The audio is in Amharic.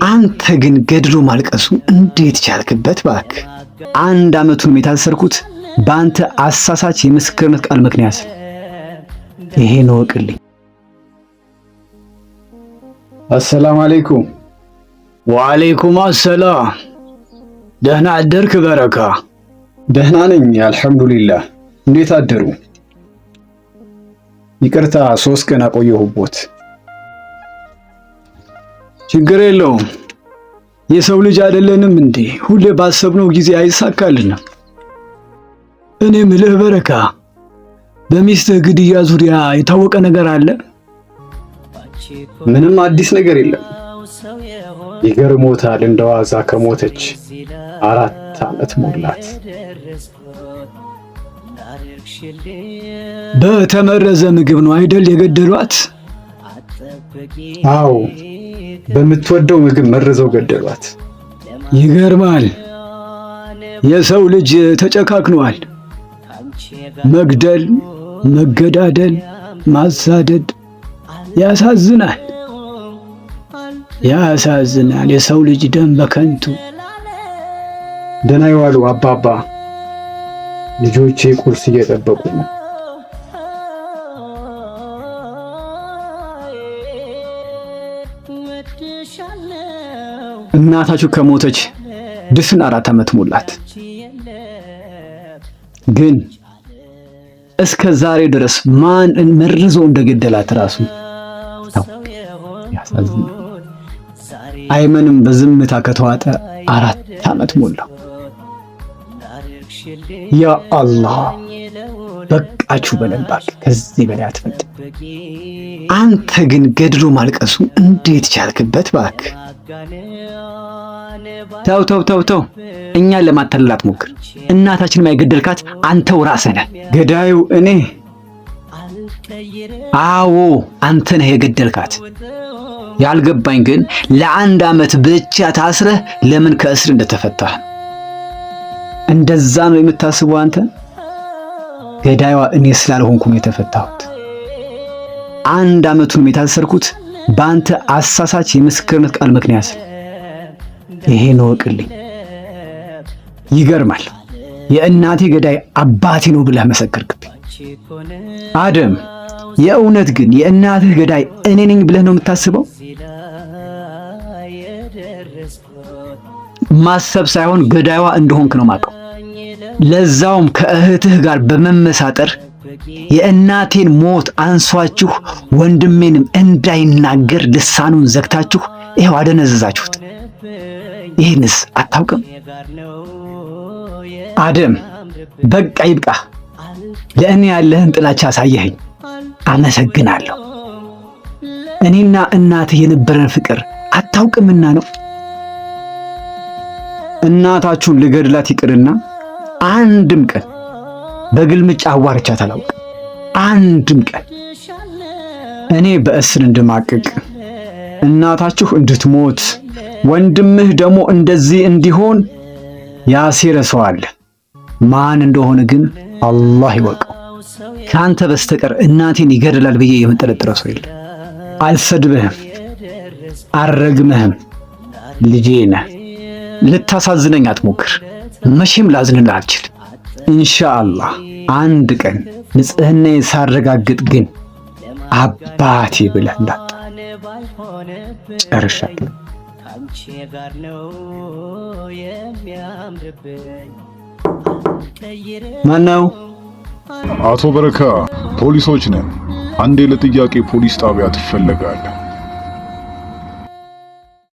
አንተ ግን ገድሎ ማልቀሱ እንዴት ቻልክበት? እባክህ 1 ዓመቱን የታሰርኩት በአንተ አሳሳች የምስክርነት ቃል ምክንያት ይሄን ወቅልኝ። አሰላሙ አለይኩም። ወአለይኩም አሰላም። ደህና አደርክ በረካ? ደህና ነኝ አልሐምዱሊላህ። እንዴት አደሩ? ይቅርታ 3 ቀን አቆየሁቦት። ችግር የለውም። የሰው ልጅ አይደለንም እንዴ? ሁሌ ባሰብነው ጊዜ አይሳካልንም። እኔ ምልህ በረካ፣ በሚስትህ ግድያ ዙሪያ የታወቀ ነገር አለ? ምንም አዲስ ነገር የለም። ይገርሞታል፣ እንደዋዛ ከሞተች 4 ዓመት ሞላት። በተመረዘ ምግብ ነው አይደል የገደሏት? አዎ፣ በምትወደው ምግብ መርዘው ገደሏት። ይገርማል። የሰው ልጅ ተጨካክኗል። መግደል፣ መገዳደል፣ ማሳደድ ያሳዝናል። ያሳዝናል። የሰው ልጅ ደም በከንቱ። ደህና ይዋሉ አባባ። ልጆቼ ቁርስ እየጠበቁ ነው። እናታችሁ ከሞተች ድፍን 4 ዓመት ሞላት። ግን እስከ ዛሬ ድረስ ማን መርዞ እንደገደላት ራሱ ያሳዝናል። አይመንም በዝምታ ከተዋጠ 4 ዓመት ሞላው። ያ አላህ በቃችሁ በለን እባክህ፣ ከዚህ በላይ አትፈጥ። አንተ ግን ገድሎ ማልቀሱ እንዴት ቻልክበት? እባክህ ተው ተው ተው ተው፣ እኛን ለማታለል አትሞክር። እናታችንን የገደልካት አንተው ራስህ ነህ። ገዳዩ እኔ? አዎ አንተ ነህ የገደልካት። ያልገባኝ ግን ለ1 ዓመት ብቻ ታስረህ ለምን ከእስር እንደተፈታህ። እንደዛ ነው የምታስበው አንተ? ገዳይዋ እኔ ስላልሆንኩ ነው የተፈታሁት። 1 ዓመቱን የታሰርኩት በአንተ አሳሳች የምስክርነት ቃል ምክንያት ይሄን ወቅልኝ። ይገርማል። የእናቴ ገዳይ አባቴ ነው ብለህ መሰከርክብኝ። አደም፣ የእውነት ግን የእናትህ ገዳይ እኔ ነኝ ብለህ ነው የምታስበው? ማሰብ ሳይሆን ገዳይዋ እንደሆንክ ነው ማቀው። ለዛውም ከእህትህ ጋር በመመሳጠር የእናቴን ሞት አንሷችሁ ወንድሜንም እንዳይናገር ልሳኑን ዘግታችሁ ይሄው አደነዘዛችሁት። ይህንስ አታውቅም? አደም፣ በቃ ይብቃ። ለእኔ ያለህን ጥላቻ አሳየኸኝ። አመሰግናለሁ። እኔና እናትህ የነበረን ፍቅር አታውቅምና ነው። እናታችሁን ልገድላት ይቅርና አንድም ቀን በግልምጫ አዋርቻት አላውቅም። አንድም ቀን እኔ በእስር እንድማቅቅ፣ እናታችሁ እንድትሞት፣ ወንድምህ ደግሞ እንደዚህ እንዲሆን ያሴረ ሰው አለ። ማን እንደሆነ ግን አላህ ይወቀው። ከአንተ በስተቀር እናቴን ይገድላል ብዬ የምጠረጥረው ሰው የለም። አልሰድብህም፣ አልረግምህም። ልጄ ነህ። ልታሳዝነኝ አትሞክር። መቼም ላዝንልህ አልችልም። ኢንሻአላህ አንድ ቀን ንጽህናዬን ሳረጋግጥ ግን አባቴ ብለህ እንዳትጠራ። ጨርሻለሁ። ማነው? አቶ በረካ፣ ፖሊሶች ነን። አንዴ ለጥያቄ ፖሊስ ጣቢያ ትፈለጋለህ።